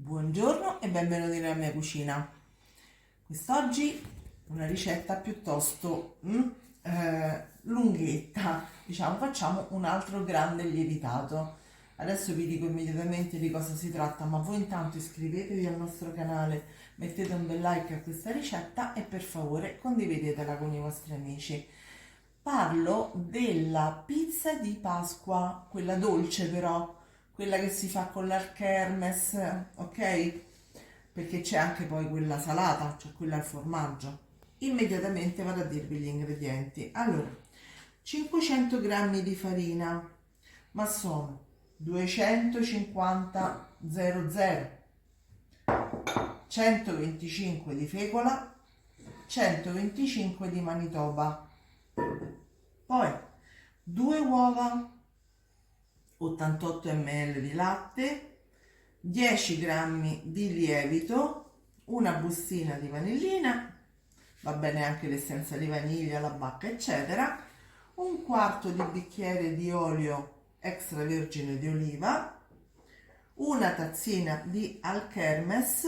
Buongiorno e benvenuti nella mia cucina. Quest'oggi una ricetta piuttosto lunghetta, diciamo, facciamo un altro grande lievitato. Adesso vi dico immediatamente di cosa si tratta, ma voi intanto iscrivetevi al nostro canale, mettete un bel like a questa ricetta e per favore condividetela con i vostri amici. Parlo della pizza di Pasqua, quella dolce però, quella che si fa con l'Alkermes, ok? Perché c'è anche poi quella salata, cioè quella al formaggio. Immediatamente vado a dirvi gli ingredienti. Allora, 500 grammi di farina, ma sono 250 00, 125 di fecola, 125 di manitoba, poi 2 uova, 88 ml di latte, 10 grammi di lievito, una bustina di vanillina, va bene anche l'essenza di vaniglia, la bacca eccetera, un quarto di bicchiere di olio extravergine di oliva, una tazzina di Alkermes,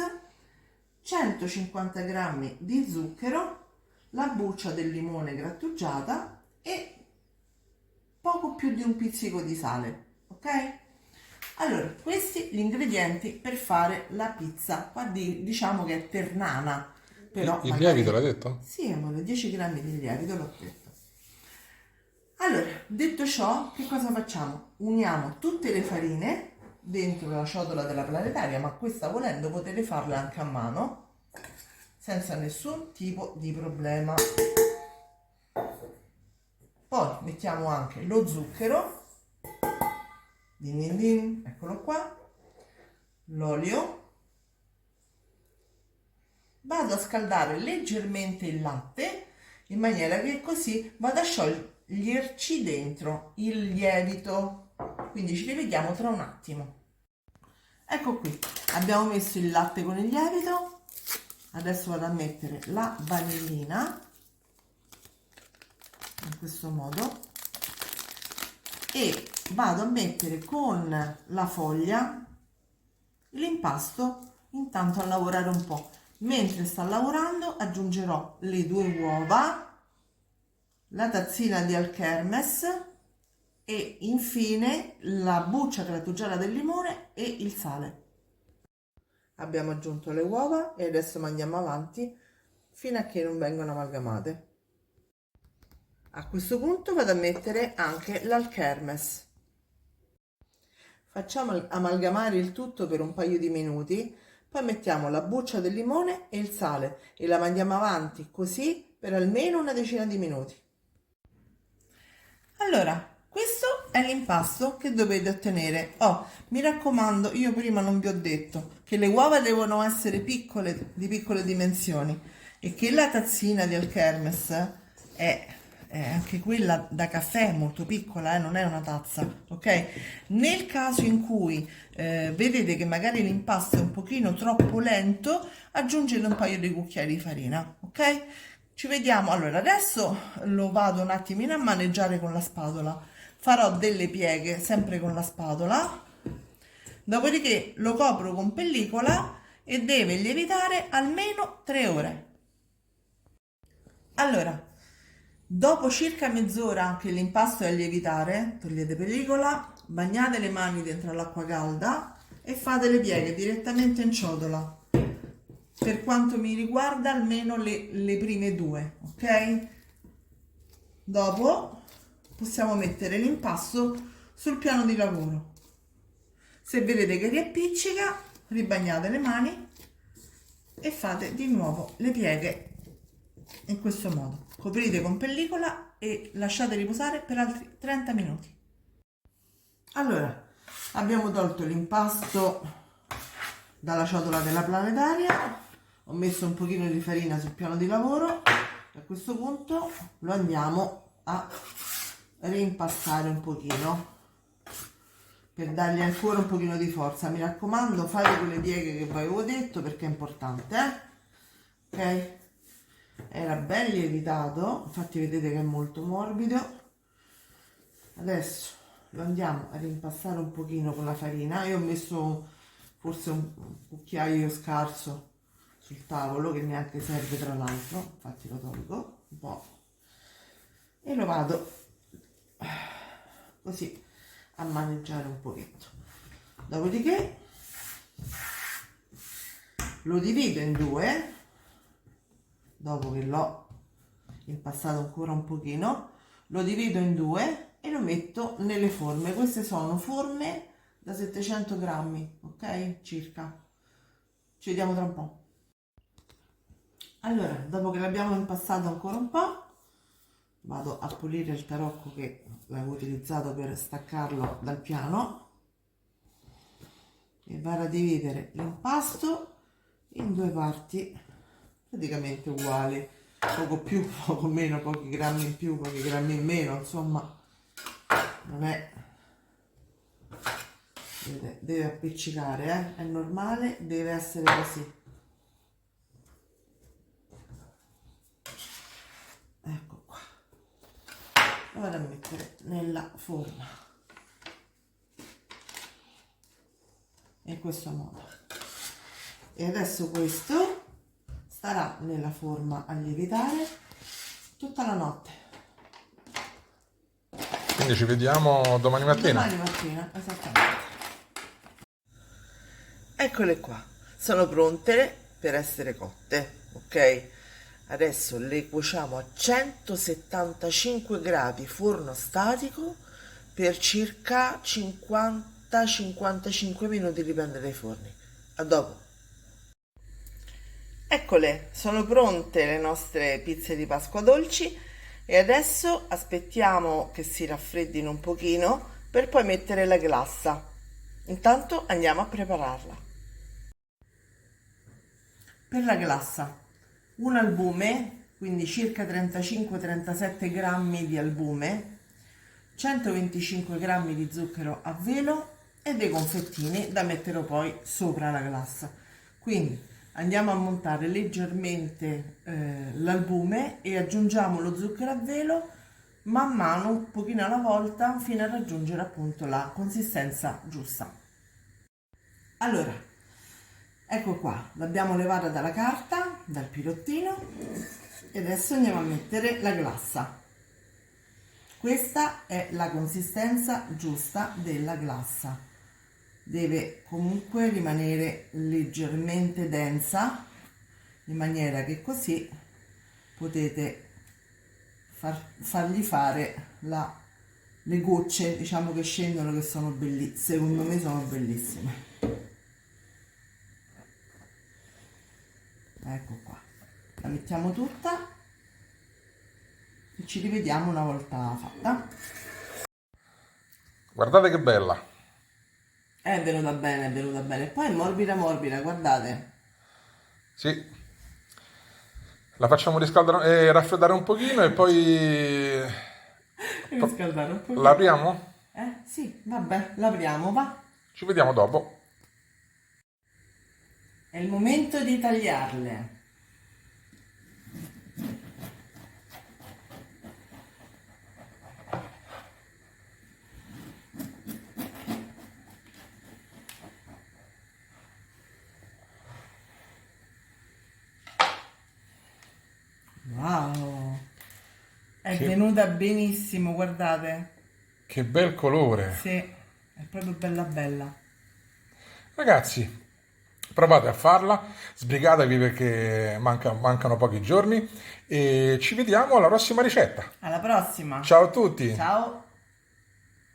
150 grammi di zucchero, la buccia del limone grattugiata e poco più di un pizzico di sale, ok? Allora, questi gli ingredienti per fare la pizza. Qua diciamo che è ternana, però Il magari... lievito l'hai detto? Sì, amore, 10 grammi di lievito, l'ho detto. Allora, detto ciò, che cosa facciamo? Uniamo tutte le farine dentro la ciotola della planetaria, ma questa volendo potete farla anche a mano, senza nessun tipo di problema. Poi mettiamo anche lo zucchero, din din din, eccolo qua, l'olio, vado a scaldare leggermente il latte in maniera che così vado a scioglierci dentro il lievito, quindi ci rivediamo tra un attimo. Ecco qui, abbiamo messo il latte con il lievito, adesso vado a mettere la vanillina in questo modo e vado a mettere con la foglia l'impasto intanto a lavorare un po'. Mentre sta lavorando aggiungerò le 2 uova, la tazzina di Alkermes e infine la buccia grattugiata del limone e il sale. Abbiamo aggiunto le uova e adesso andiamo avanti fino a che non vengono amalgamate. A questo punto vado a mettere anche l'Alkermes. Facciamo amalgamare il tutto per un paio di minuti, poi mettiamo la buccia del limone e il sale e la mandiamo avanti così per almeno una decina di minuti. Allora, questo è l'impasto che dovete ottenere. Oh, mi raccomando, io prima non vi ho detto che le uova devono essere piccole, di piccole dimensioni e che la tazzina di Alkermes è anche quella da caffè molto piccola, non è una tazza, ok? Nel caso in cui vedete che magari l'impasto è un pochino troppo lento, aggiungete un paio di cucchiai di farina, ok? Ci vediamo. Allora, adesso lo vado un attimino a maneggiare con la spatola. Farò delle pieghe sempre con la spatola. Dopodiché lo copro con pellicola e deve lievitare almeno 3 ore. Allora, dopo circa mezz'ora che l'impasto è a lievitare, togliete pellicola, bagnate le mani dentro all'acqua calda e fate le pieghe direttamente in ciotola. Per quanto mi riguarda, almeno le prime 2, ok? Dopo possiamo mettere l'impasto sul piano di lavoro. Se vedete che riappiccica, ribagnate le mani e fate di nuovo le pieghe in questo modo. Coprite con pellicola e lasciate riposare per altri 30 minuti. Allora, abbiamo tolto l'impasto dalla ciotola della planetaria, ho messo un pochino di farina sul piano di lavoro e a questo punto lo andiamo a rimpastare un pochino per dargli ancora un pochino di forza. Mi raccomando, fate quelle pieghe che vi avevo detto perché è importante, ok? Era ben lievitato, infatti vedete che è molto morbido. Adesso lo andiamo a rimpassare un pochino con la farina. Io ho messo forse un cucchiaio scarso sul tavolo, che neanche serve tra l'altro, infatti lo tolgo un po' e lo vado così a maneggiare un pochetto. Dopodiché lo divido in due, dopo che l'ho impastato ancora un pochino, lo divido in due e lo metto nelle forme. Queste sono forme da 700 grammi, ok? Circa. Ci vediamo tra un po'. Allora, dopo che l'abbiamo impastato ancora un po', vado a pulire il tarocco che l'avevo utilizzato per staccarlo dal piano e vado a dividere l'impasto in due parti praticamente uguali, poco più, poco meno, pochi grammi in più, pochi grammi in meno, insomma non è, deve appiccicare, è normale, deve essere così. Ecco qua, lo vado a mettere nella forma in questo modo e adesso questo starà nella forma a lievitare tutta la notte. Quindi ci vediamo domani mattina? Domani mattina, esattamente. Eccole qua, sono pronte per essere cotte, ok? Adesso le cuociamo a 175 gradi forno statico per circa 50-55 minuti, dipende dai forni. A dopo. Eccole, sono pronte le nostre pizze di Pasqua dolci e adesso aspettiamo che si raffreddino un pochino per poi mettere la glassa. Intanto andiamo a prepararla. Per la glassa, un albume, quindi circa 35-37 grammi di albume, 125 grammi di zucchero a velo e dei confettini da mettere poi sopra la glassa. Quindi andiamo a montare leggermente l'albume e aggiungiamo lo zucchero a velo man mano, un pochino alla volta, fino a raggiungere appunto la consistenza giusta. Allora, ecco qua, l'abbiamo levata dalla carta, dal pirottino e adesso andiamo a mettere la glassa. Questa è la consistenza giusta della glassa. Deve comunque rimanere leggermente densa, in maniera che così potete fargli fare le gocce, diciamo, che scendono, che sono bellissime, secondo me sono bellissime. Ecco qua, la mettiamo tutta e ci rivediamo una volta fatta. Guardate che bella! È venuta bene, è venuta bene. Poi è morbida morbida, guardate. Sì, la facciamo riscaldare, raffreddare un pochino e poi Riscaldare un po'. l'apriamo? Sì, vabbè, l'apriamo, va. Ci vediamo dopo. È il momento di tagliarle. Wow, è Che, venuta benissimo, guardate. che bel colore! Sì, è proprio bella bella. Ragazzi, provate a farla, sbrigatevi perché mancano pochi giorni e ci vediamo alla prossima ricetta. Alla prossima. Ciao a tutti! Ciao.